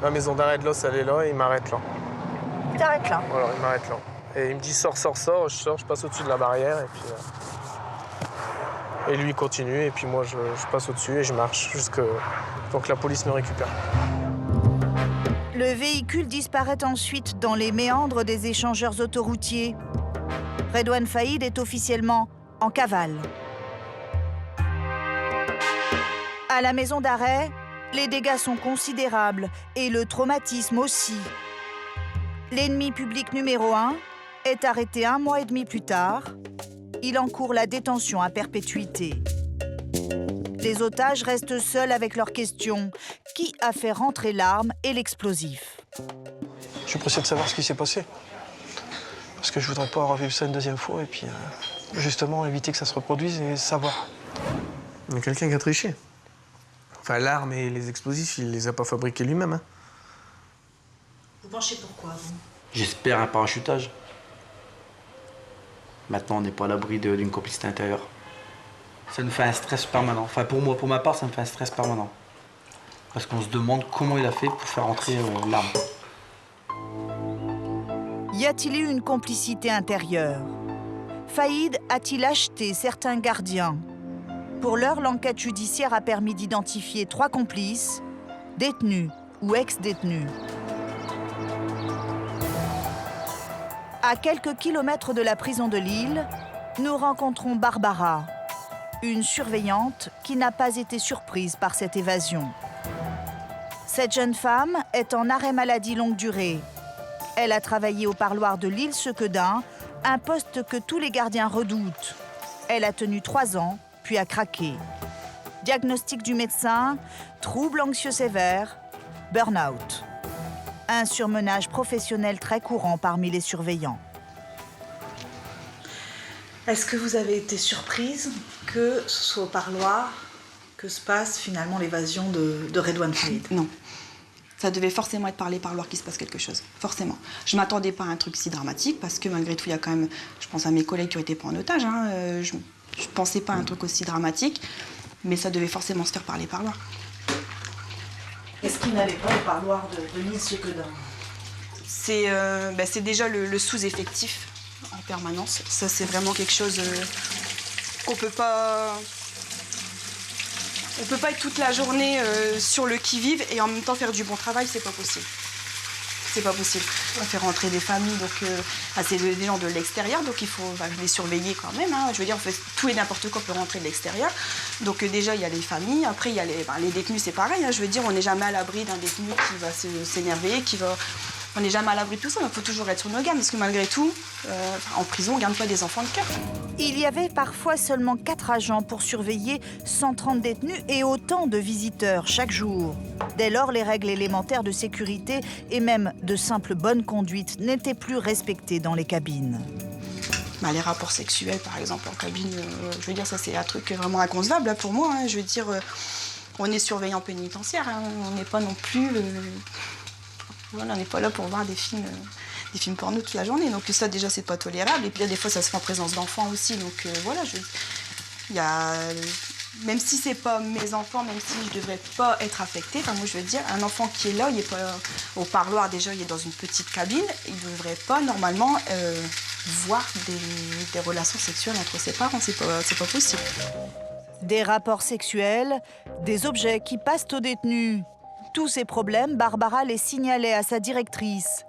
La maison d'arrêt de l'Os, elle est là et il m'arrête là. Il t'arrête là? Voilà, il m'arrête là. Et il me dit sors, sors, sors. Je sors, je passe au-dessus de la barrière et puis... Et lui, il continue et puis moi, je passe au-dessus et je marche jusqu'à temps que la police me récupère. Le véhicule disparaît ensuite dans les méandres des échangeurs autoroutiers. Redouane Faïd est officiellement en cavale. À la maison d'arrêt, les dégâts sont considérables et le traumatisme aussi. L'ennemi public numéro 1 est arrêté 1 mois et demi plus tard. Il encourt la détention à perpétuité. Les otages restent seuls avec leurs questions. Qui a fait rentrer l'arme et l'explosif? Je suis pressé de savoir ce qui s'est passé. Parce que je voudrais pas revivre ça une deuxième fois et puis justement éviter que ça se reproduise et savoir. Il y a quelqu'un qui a triché. Enfin, l'arme et les explosifs, il les a pas fabriqués lui-même. Hein. Vous penchez pourquoi, vous? J'espère un parachutage. Maintenant, on n'est pas à l'abri d'une complicité intérieure. Ça nous fait un stress permanent. Enfin, pour ma part, ça me fait un stress permanent. Parce qu'on se demande comment il a fait pour faire entrer l'arme. Y a-t-il eu une complicité intérieure? Faïd a-t-il acheté certains gardiens? Pour l'heure, l'enquête judiciaire a permis d'identifier 3 complices, détenus ou ex-détenus. À quelques kilomètres de la prison de Lille, Nous rencontrons Barbara, une surveillante qui n'a pas été surprise par cette évasion. Cette jeune femme est en arrêt maladie longue durée. Elle a travaillé au parloir de l'île Sequedin, un poste que tous les gardiens redoutent. Elle a tenu 3 ans, puis a craqué. Diagnostic du médecin, troubles anxieux sévères, burn-out. Un surmenage professionnel très courant parmi les surveillants. Est-ce que vous avez été surprise que ce soit au parloir que se passe finalement l'évasion de Redouane Faïd? Non. Ça devait forcément être par les parloirs qu'il se passe quelque chose. Forcément. Je ne m'attendais pas à un truc si dramatique parce que malgré tout, il y a quand même... Je pense à mes collègues qui ont été pris en otage. Je ne pensais pas à un truc aussi dramatique. Mais ça devait forcément se faire par les parloirs. Qu'est-ce qui n'allait pas au parloir de l'île Sequedin? C'est déjà le sous-effectif en permanence. Ça, c'est vraiment quelque chose qu'on peut pas... On peut pas être toute la journée sur le qui-vive et en même temps faire du bon travail, c'est pas possible. C'est pas possible. On fait rentrer des familles, donc c'est des gens de l'extérieur, donc il faut les surveiller quand même. Je veux dire, on fait tout et n'importe quoi pour rentrer de l'extérieur. Donc déjà, il y a les familles. Après, il y a les détenus, c'est pareil. Je veux dire, on n'est jamais à l'abri d'un détenu qui va s'énerver, qui va... On n'est jamais à l'abri de tout ça, il faut toujours être sur nos gammes, parce que malgré tout, en prison, on ne garde pas des enfants de cœur. Il y avait parfois seulement 4 agents pour surveiller 130 détenus et autant de visiteurs chaque jour. Dès lors, les règles élémentaires de sécurité et même de simple bonne conduite n'étaient plus respectées dans les cabines. Les rapports sexuels, par exemple, en cabine, je veux dire, ça c'est un truc vraiment inconcevable pour moi. Je veux dire, on est surveillant pénitentiaire, on n'est pas non plus... Voilà, on n'est pas là pour voir des films porno toute la journée. Donc ça, déjà, c'est pas tolérable. Et puis, des fois, ça se fait en présence d'enfants aussi. Donc voilà, même si c'est pas mes enfants, même si je devrais pas être affectée, moi, je veux dire, un enfant qui est là, il est pas au parloir, déjà, il est dans une petite cabine. Il ne devrait pas, normalement, voir des relations sexuelles entre ses parents. C'est pas possible. Des rapports sexuels, des objets qui passent aux détenus. Tous ces problèmes, Barbara les signalait à sa directrice.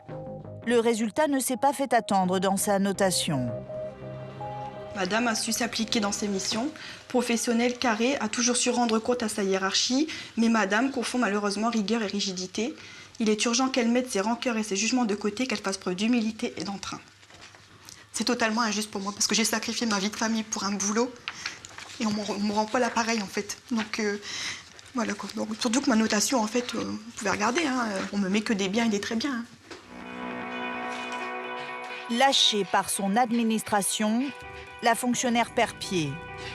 Le résultat ne s'est pas fait attendre dans sa notation. Madame a su s'appliquer dans ses missions. Professionnelle, carrée, a toujours su rendre compte à sa hiérarchie. Mais madame confond malheureusement rigueur et rigidité. Il est urgent qu'elle mette ses rancœurs et ses jugements de côté, qu'elle fasse preuve d'humilité et d'entrain. C'est totalement injuste pour moi parce que j'ai sacrifié ma vie de famille pour un boulot. Et on ne me rend pas l'appareil en fait. Donc... Voilà, quoi. Donc, surtout que ma notation, en fait, vous pouvez regarder, on me met que des biens et des très bien. Lâchée par son administration, la fonctionnaire perd pied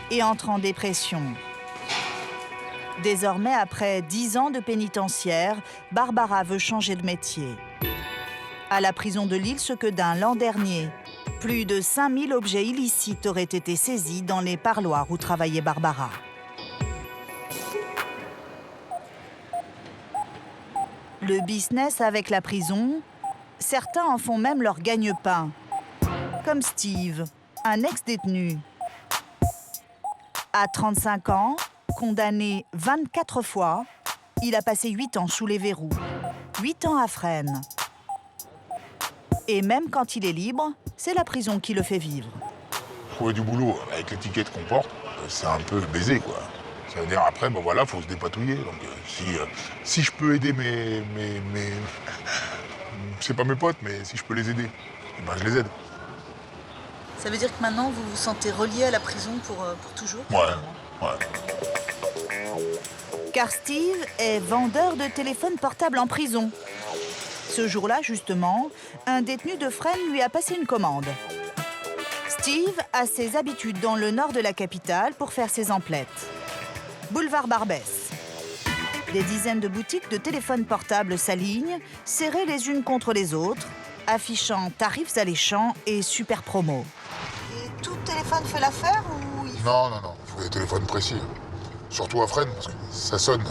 et entre en dépression. Désormais, après 10 ans de pénitentiaire, Barbara veut changer de métier. À la prison de l'île Sequedin l'an dernier, plus de 5000 objets illicites auraient été saisis dans les parloirs où travaillait Barbara. Le business avec la prison, certains en font même leur gagne-pain. Comme Steve, un ex-détenu. À 35 ans, condamné 24 fois, il a passé 8 ans sous les verrous, 8 ans à Fresnes. Et même quand il est libre, c'est la prison qui le fait vivre. Trouver du boulot avec l'étiquette qu'on porte, c'est un peu baisé, quoi. Ça veut dire après, voilà, faut se dépatouiller. Donc si je peux aider c'est pas mes potes, mais si je peux les aider, je les aide. Ça veut dire que maintenant, vous vous sentez relié à la prison pour toujours? Ouais. Car Steve est vendeur de téléphones portables en prison. Ce jour-là, justement, un détenu de Fresnes lui a passé une commande. Steve a ses habitudes dans le nord de la capitale pour faire ses emplettes. Boulevard Barbès. Des dizaines de boutiques de téléphones portables s'alignent, serrées les unes contre les autres, affichant tarifs alléchants et super promos. Et tout téléphone fait l'affaire ou... Non, il faut des téléphones précis. Surtout à Fresnes, parce que ça sonne.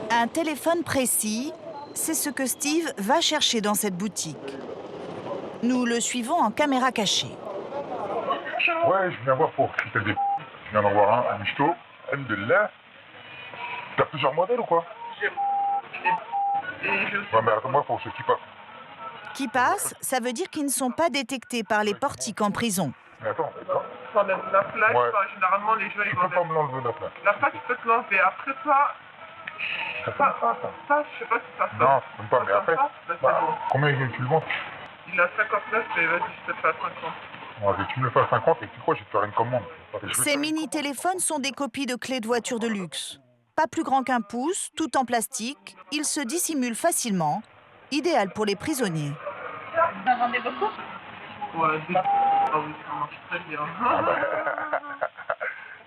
Un téléphone précis, c'est ce que Steve va chercher dans cette boutique. Nous le suivons en caméra cachée. Ouais, je viens voir pour si t'as des... Je viens d'en voir un michto. Alhamdoulilah. T'as plusieurs modèles ou quoi? Ouais, mais attends-moi pour ceux qui passent. Qui passent, ça veut dire qu'ils ne sont pas détectés par les portiques en prison. Mais attends, T'enlèves la plaque, Ouais. enfin, généralement les jeux ils tu peux pas enlèvent. me l'enlever la plaque. La plaque, tu peux te l'enlever. Après ça, Ça sonne pas, ça. ça, je sais pas si ça sonne. Non, ça sonne pas, mais après, Bah, c'est bah, bon. combien tu le vends? Il a 59, mais vas-y, je te fais à 50. Ouais, tu me le fais à 50 et tu crois, je vais te faire une commande. Ces mini-téléphones sont des copies de clés de voiture de luxe. Pas plus grand qu'un pouce, tout en plastique, ils se dissimulent facilement, idéal pour les prisonniers. Vous en vendez beaucoup? Ouais, ah oui, ça marche très bien.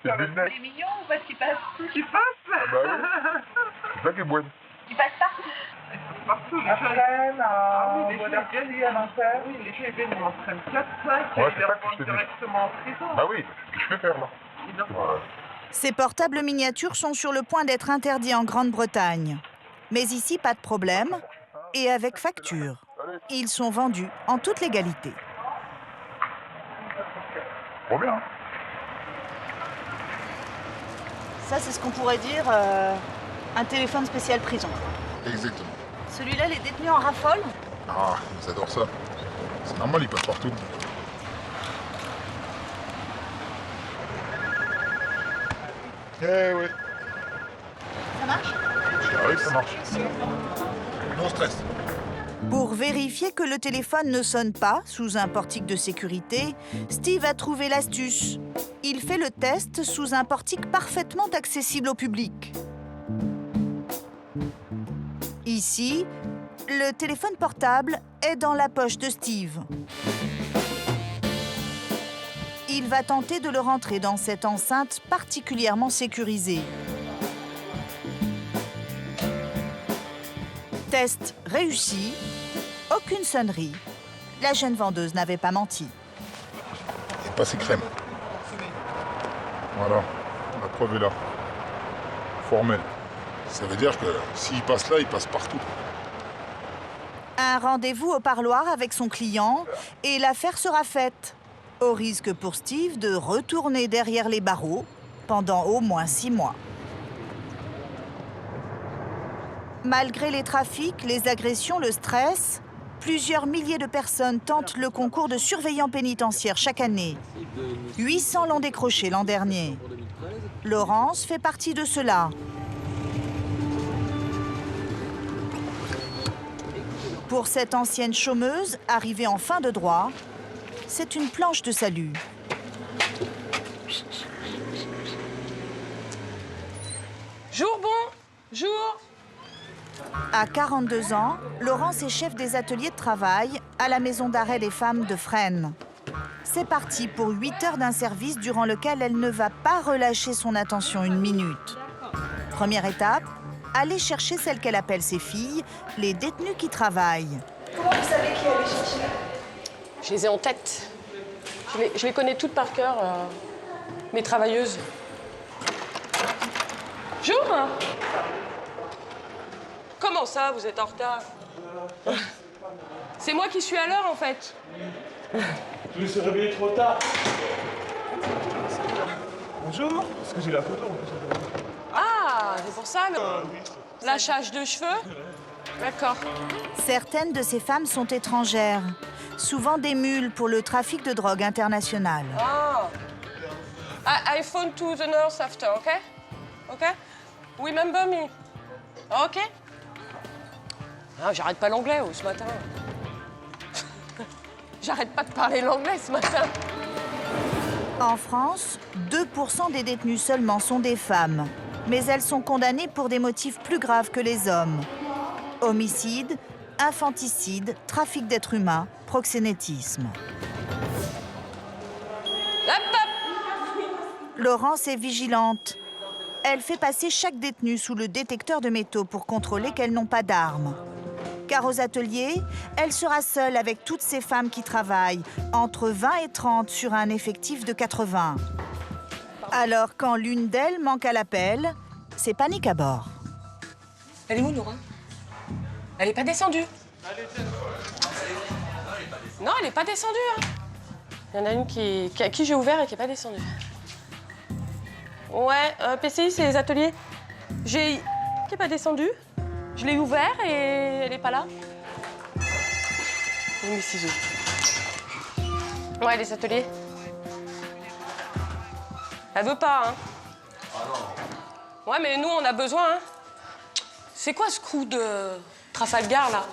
C'est le business. C'est mignon ou parce qu'il passe tout? Il passe Ah bah oui. C'est ça qui est bon. Il passe partout? Partout, les gens. Oui, les gens viennent, ils m'entraînent 4-5 et Ouais, ils c'est les ça que je revendent te dis. directement en prison. Bah oui, c'est ce que je fais faire là. Ouais. Ces portables miniatures sont sur le point d'être interdits en Grande-Bretagne. Mais ici, pas de problème, et avec facture. Ils sont vendus en toute légalité. Trop bien. Ça, c'est ce qu'on pourrait dire un téléphone spécial prison. Exactement. Celui-là, les détenus en raffolent. Ah, ils adorent ça. C'est normal, ils passent partout. Eh oui. Ça marche? Ah oui, ça marche. Non stress. Pour vérifier que le téléphone ne sonne pas sous un portique de sécurité, Steve a trouvé l'astuce. Il fait le test sous un portique parfaitement accessible au public. Ici, le téléphone portable est dans la poche de Steve. Il va tenter de le rentrer dans cette enceinte particulièrement sécurisée. Test réussi, aucune sonnerie. La jeune vendeuse n'avait pas menti. C'est passé crème. Voilà, la preuve est là. Formel. Ça veut dire que s'il passe là, il passe partout. Un rendez-vous au parloir avec son client et l'affaire sera faite. Au risque pour Steve de retourner derrière les barreaux pendant au moins 6 mois. Malgré les trafics, les agressions, le stress, plusieurs milliers de personnes tentent le concours de surveillant pénitentiaire chaque année. 800 l'ont décroché l'an dernier. Laurence fait partie de ceux-là. Pour cette ancienne chômeuse, arrivée en fin de droit, c'est une planche de salut. Jour bon, jour. À 42 ans, Laurence est chef des ateliers de travail à la maison d'arrêt des femmes de Fresnes. C'est parti pour 8 heures d'un service durant lequel elle ne va pas relâcher son attention une minute. Première étape, aller chercher celles qu'elle appelle ses filles, les détenus qui travaillent. Comment vous savez qui aller chercher? Je les ai en tête. Je les connais toutes par cœur, mes travailleuses. Jour. Comment ça, vous êtes en retard? C'est moi qui suis à l'heure, en fait. Je me suis réveillé trop tard. Bonjour. Est-ce que j'ai la photo en plus? Ah, c'est pour ça, le lâchage de cheveux? D'accord. Certaines de ces femmes sont étrangères, souvent des mules pour le trafic de drogue international. Ah. I phone to the nurse after, okay? Okay? Remember me? Okay? Ah, j'arrête pas l'anglais ce matin. J'arrête pas de parler l'anglais ce matin. En France, 2% des détenus seulement sont des femmes. Mais elles sont condamnées pour des motifs plus graves que les hommes. Homicide, infanticide, trafic d'êtres humains, proxénétisme. Laurence est vigilante. Elle fait passer chaque détenu sous le détecteur de métaux pour contrôler qu'elles n'ont pas d'armes. Car aux ateliers, elle sera seule avec toutes ces femmes qui travaillent, entre 20 et 30 sur un effectif de 80. Alors, quand l'une d'elles manque à l'appel, c'est panique à bord. Elle est où, Nora? Elle est pas descendue. Non, elle est pas descendue. Hein. Il y en a une à qui j'ai ouvert et qui est pas descendue. Ouais, PCI, c'est les ateliers. Qui est pas descendue. Je l'ai ouvert et elle est pas là. J'ai mes ciseaux. Ouais, les ateliers. Elle veut pas, hein. Ouais, mais nous, on a besoin, hein. C'est quoi ce coup de Trafalgar, là?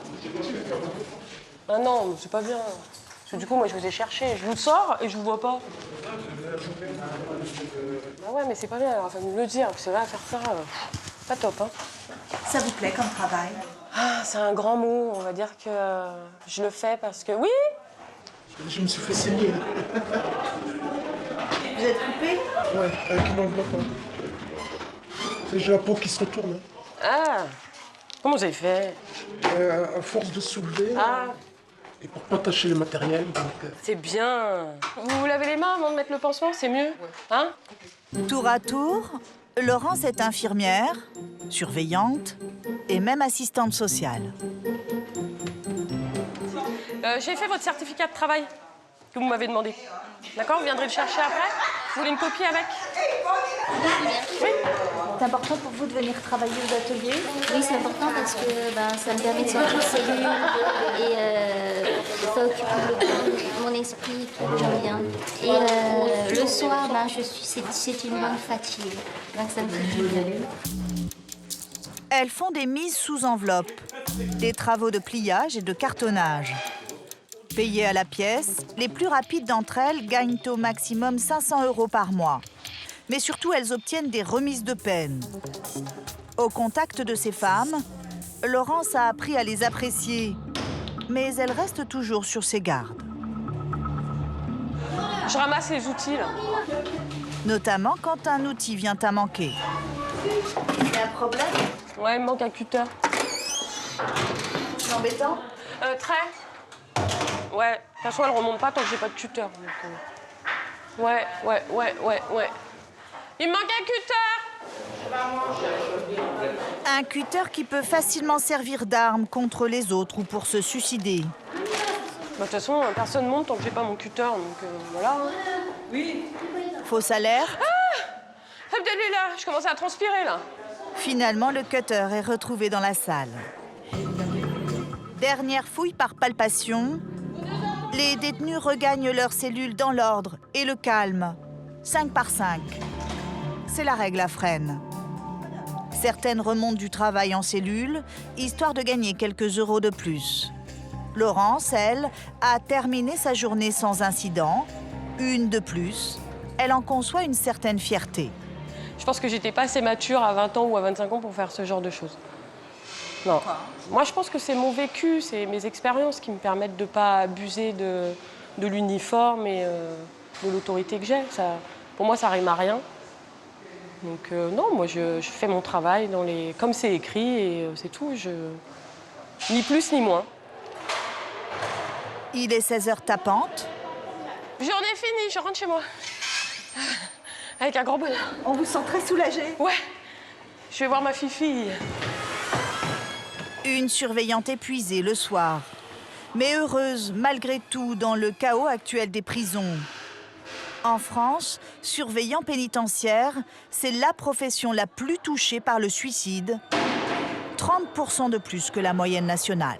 Ah non, c'est pas bien. Parce que du coup, moi, je vous ai cherché. Je vous sors et je vous vois pas. Ah ouais, mais c'est pas bien, alors, faut me le dire. Parce que là, faire ça, pas top, hein. Ça vous plaît comme travail? Ah, c'est un grand mot. On va dire que je le fais parce que... Oui! Je me suis fait saigner. Vous êtes coupé? Ouais, avec une enveloppe. Hein. J'ai la peau qui se retourne. Ah! Comment vous avez fait? À force de soulever. Ah! Et pour pas tâcher le matériel. C'est bien. Vous vous lavez les mains avant de mettre le pansement, c'est mieux? Hein? Tour à tour, Laurence est infirmière, surveillante et même assistante sociale. J'ai fait votre certificat de travail que vous m'avez demandé. D'accord? Vous viendrez le chercher après? Vous voulez une copie avec? Oui. C'est important pour vous de venir travailler aux ateliers? Oui, c'est important parce que ça me permet de sortir de cellule et ça occupe mon esprit, j'aime bien. Et le soir, c'est une bonne fatigue, donc ça me fait du bien. Elles font des mises sous enveloppe, des travaux de pliage et de cartonnage. Payées à la pièce, les plus rapides d'entre elles gagnent au maximum 500 € par mois. Mais surtout, elles obtiennent des remises de peine. Au contact de ces femmes, Laurence a appris à les apprécier, mais elle reste toujours sur ses gardes. Je ramasse les outils, là. Notamment quand un outil vient à manquer. Il y a un problème? Ouais, il me manque un cutter. C'est embêtant? Très. Ouais, de toute façon, elle remonte pas tant que j'ai pas de cutter. Donc, ouais. Il me manque un cutter! Un cutter qui peut facilement servir d'arme contre les autres ou pour se suicider. De toute façon, personne monte tant que j'ai pas mon cutter, donc voilà. Oui. Faux salaire. Ah! Abdelillah, je commence à transpirer, là. Finalement, le cutter est retrouvé dans la salle. Dernière fouille par palpation, les détenus regagnent leurs cellules dans l'ordre et le calme, 5 par 5. C'est la règle à Fresnes. Certaines remontent du travail en cellule, histoire de gagner quelques euros de plus. Laurence, elle, a terminé sa journée sans incident, une de plus. Elle en conçoit une certaine fierté. Je pense que j'étais pas assez mature à 20 ans ou à 25 ans pour faire ce genre de choses. Non. Moi, je pense que c'est mon vécu, c'est mes expériences qui me permettent de ne pas abuser de l'uniforme et de l'autorité que j'ai. Pour moi, ça rime à rien. Donc non, moi, je fais mon travail comme c'est écrit et c'est tout. Ni plus ni moins. Il est 16h tapante. Journée finie, je rentre chez moi. Avec un grand bonheur. On vous sent très soulagée? Ouais. Je vais voir ma fille. Une surveillante épuisée le soir, mais heureuse malgré tout dans le chaos actuel des prisons. En France, surveillant pénitentiaire, c'est la profession la plus touchée par le suicide, 30% de plus que la moyenne nationale.